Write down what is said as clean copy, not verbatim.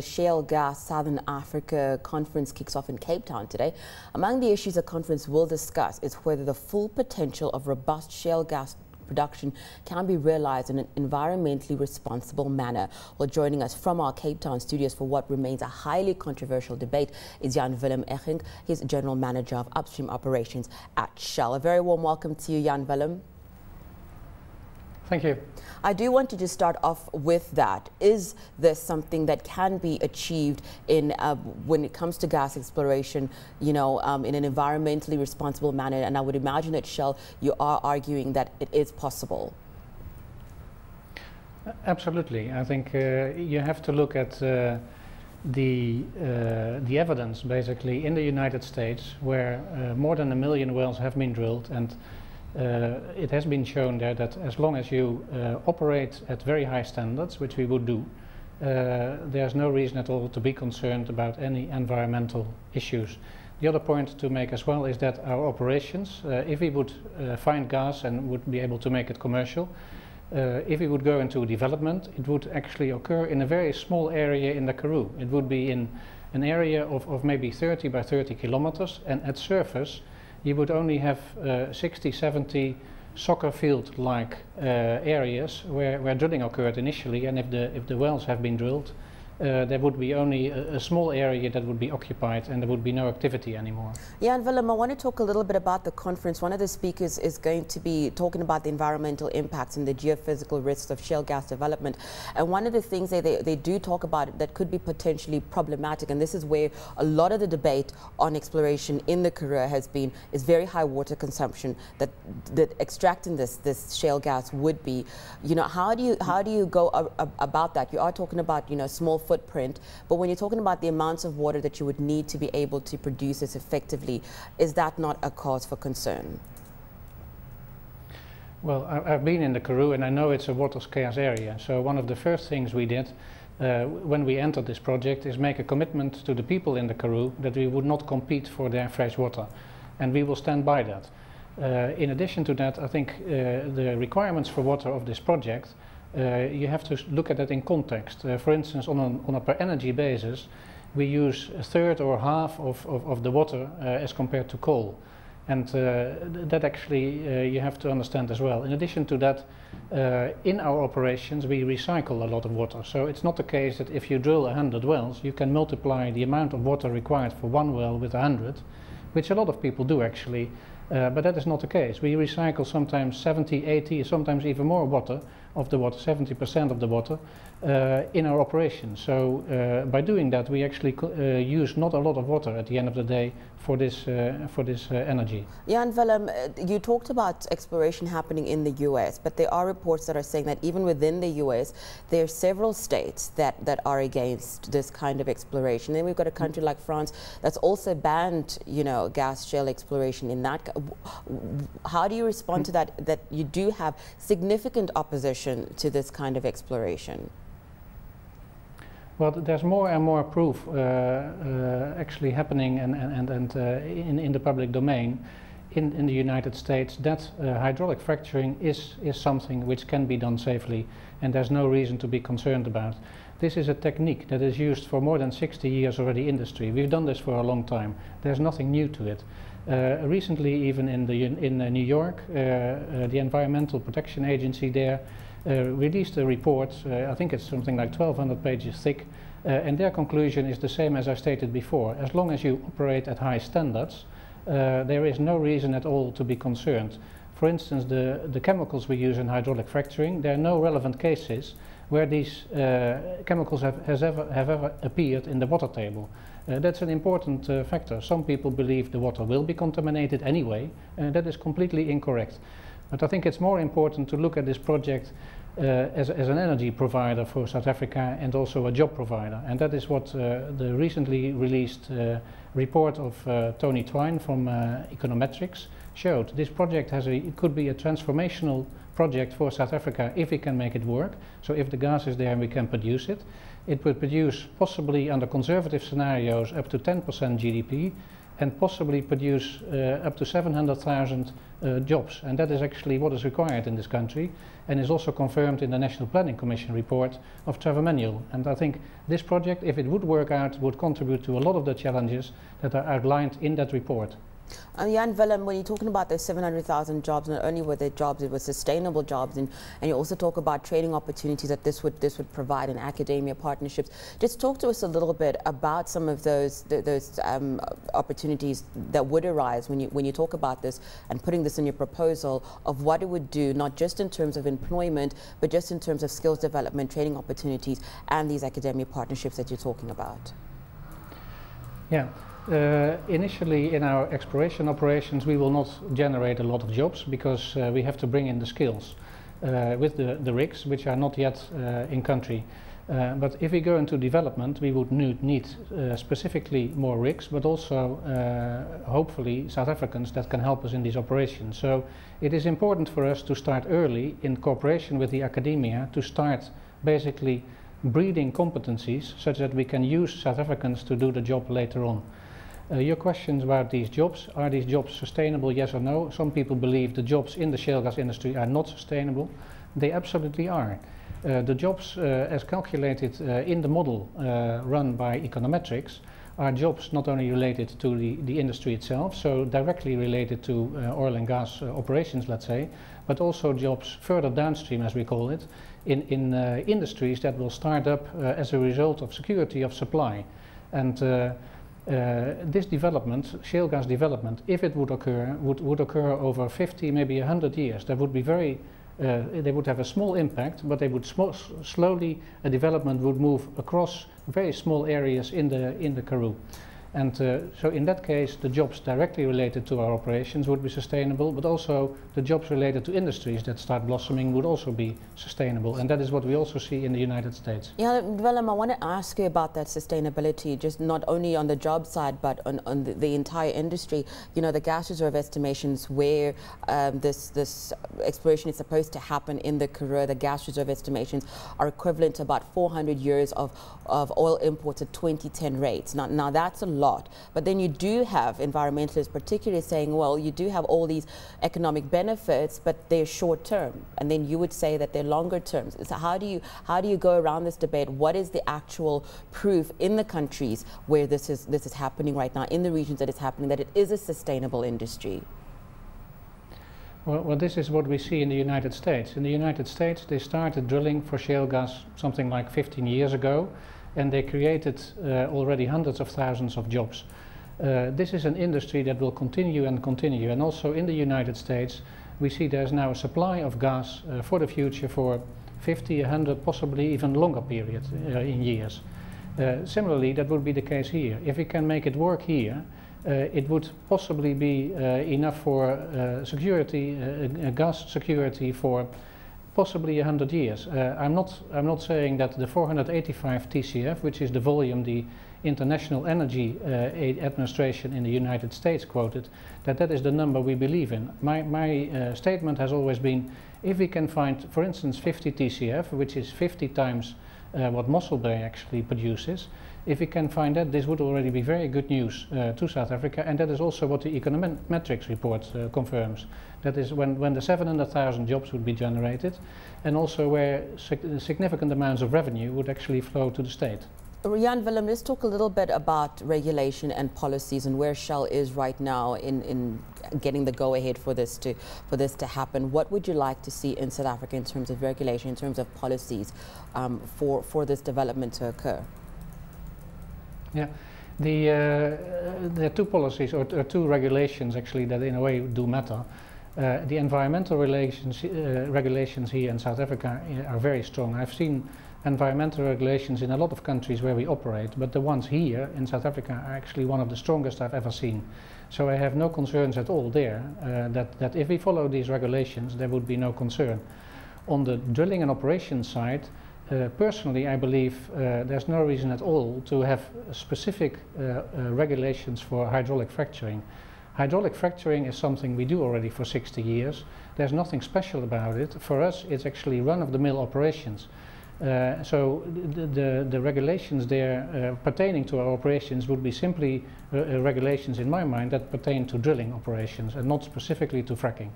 The Shale Gas Southern Africa conference kicks off in Cape Town today. Among the issues the conference will discuss is whether the full potential of robust shale gas production can be realized in an environmentally responsible manner. Well, joining us from our Cape Town studios for what remains a highly controversial debate is Jan-Willem Eggink. He's General Manager of Upstream Operations at Shell. A very warm welcome to you, Jan-Willem. Thank you. I do want to just start off with that. Is this something that can be achieved in when it comes to gas exploration, in an environmentally responsible manner? And I would imagine at Shell you are arguing that it is possible. Absolutely. I think you have to look at the evidence basically in the United States, where more than 1 million wells have been drilled, and it has been shown there that as long as you operate at very high standards, which we would do, there's no reason at all to be concerned about any environmental issues. The other point to make as well is that our operations, if we would find gas and would be able to make it commercial, if we would go into development, it would actually occur in a very small area in the Karoo. It would be in an area of maybe 30 by 30 kilometers, and at surface you would only have 60, 70 soccer field-like areas where drilling occurred initially, and if the wells have been drilled, there would be only a small area that would be occupied, and there would be no activity anymore. Jan-Willem, I want to talk a little bit about the conference. One of the speakers is going to be talking about the environmental impacts and the geophysical risks of shale gas development. And one of the things they do talk about that could be potentially problematic, and this is where a lot of the debate on exploration in the Karoo has been, is very high water consumption that extracting this shale gas would be. How do you go about that? You are talking about small footprint, but when you're talking about the amounts of water that you would need to be able to produce this effectively, is that not a cause for concern? Well, I've been in the Karoo and I know it's a water scarce area. So one of the first things we did when we entered this project is make a commitment to the people in the Karoo that we would not compete for their fresh water, and we will stand by that. In addition to that, I think the requirements for water of this project, you have to look at it in context. For instance, on a per energy basis, we use a third or half of the water as compared to coal. And that actually you have to understand as well. In addition to that, in our operations we recycle a lot of water. So it's not the case that if you drill 100 wells, you can multiply the amount of water required for one well with 100, which a lot of people do actually. But that is not the case. We recycle sometimes 70, 80, sometimes even more water, 70% of the water in our operations. So by doing that, we actually use not a lot of water at the end of the day for this energy. Jan-Willem, you talked about exploration happening in the US, but there are reports that are saying that even within the US, there are several states that are against this kind of exploration. Then we've got a country like France that's also banned, gas shale exploration in that. How do you respond to that you do have significant opposition to this kind of exploration? Well, there's more and more proof actually happening and in the public domain in the United States that hydraulic fracturing is something which can be done safely, and there's no reason to be concerned about. This is a technique that is used for more than 60 years already in industry. We've done this for a long time. There's nothing new to it. Recently, even in New York, the Environmental Protection Agency there released a report, I think it's something like 1,200 pages thick, and their conclusion is the same as I stated before. As long as you operate at high standards, there is no reason at all to be concerned. For instance, the chemicals we use in hydraulic fracturing, there are no relevant cases where these chemicals have ever appeared in the water table. That's an important factor. Some people believe the water will be contaminated anyway, and that is completely incorrect. But I think it's more important to look at this project as an energy provider for South Africa and also a job provider. And that is what the recently released report of Tony Twine from Econometrics showed. This project could be a transformational project for South Africa if we can make it work. So if the gas is there and we can produce it, it would produce possibly under conservative scenarios up to 10% GDP, and possibly produce up to 700,000 jobs. And that is actually what is required in this country, and is also confirmed in the National Planning Commission report of Trevor Manuel. And I think this project, if it would work out, would contribute to a lot of the challenges that are outlined in that report. Jan-Willem, when you're talking about those 700,000 jobs, not only were there jobs, it was sustainable jobs, and you also talk about training opportunities that this would provide in academia partnerships. Just talk to us a little bit about some of those opportunities that would arise when you talk about this and putting this in your proposal of what it would do, not just in terms of employment, but just in terms of skills development, training opportunities, and these academia partnerships that you're talking about. Yeah. Initially in our exploration operations we will not generate a lot of jobs because we have to bring in the skills with the rigs which are not yet in country. But if we go into development we would need specifically more rigs, but also hopefully South Africans that can help us in these operations. So it is important for us to start early in cooperation with the academia to start basically breeding competencies such that we can use South Africans to do the job later on. Your questions about these jobs, are these jobs sustainable, yes or no? Some people believe the jobs in the shale gas industry are not sustainable. They absolutely are. The jobs as calculated in the model run by econometrics are jobs not only related to the industry itself, so directly related to oil and gas operations, let's say, but also jobs further downstream, as we call it, in industries that will start up as a result of security of supply. And this development, shale gas development, if it would occur, would occur over 50, maybe 100 years. That would be very, they would have a small impact, but they would slowly, a development would move across very small areas in the Karoo. And so in that case, the jobs directly related to our operations would be sustainable, but also the jobs related to industries that start blossoming would also be sustainable. And that is what we also see in the United States. Yeah, Willem, I want to ask you about that sustainability, just not only on the job side, but on the entire industry. You know, the gas reserve estimations where this exploration is supposed to happen in the Karoo, the gas reserve estimations are equivalent to about 400 years of oil imports at 2010 rates. Now that's a lot, but then you do have environmentalists particularly saying, well, you do have all these economic benefits, but they're short term, and then you would say that they're longer terms. So how do you go around this debate? What is the actual proof in the countries where this is happening right now, in the regions that it's happening, that it is a sustainable industry? Well, this is what we see in the United States. In the United States, they started drilling for shale gas something like 15 years ago, and they created already hundreds of thousands of jobs. This is an industry that will continue and continue, and also in the United States we see there's now a supply of gas for the future for 50, 100, possibly even longer periods in years. Similarly, that would be the case here. If we can make it work here, it would possibly be enough for security, gas security for possibly 100 years. I'm not saying that the 485 TCF, which is the volume the International Energy Administration in the United States quoted, that is the number we believe in. My statement has always been, if we can find, for instance, 50 TCF, which is 50 times what Mossel Bay actually produces, if we can find that, this would already be very good news to South Africa, and that is also what the econometrics report confirms. That is when the 700,000 jobs would be generated, and also where significant amounts of revenue would actually flow to the state. Jan-Willem, let's talk a little bit about regulation and policies and where Shell is right now in getting the go-ahead for this to happen. What would you like to see in South Africa in terms of regulation, in terms of policies for this development to occur? Yeah, there are two policies or two regulations actually that in a way do matter. The environmental regulations here in South Africa are very strong. I've seen environmental regulations in a lot of countries where we operate, but the ones here in South Africa are actually one of the strongest I've ever seen. So I have no concerns at all there that if we follow these regulations there would be no concern. On the drilling and operations side, personally I believe there's no reason at all to have specific regulations for hydraulic fracturing. Hydraulic fracturing is something we do already for 60 years. There's nothing special about it. For us it's actually run-of-the-mill operations. So the regulations there pertaining to our operations would be simply regulations in my mind that pertain to drilling operations and not specifically to fracking.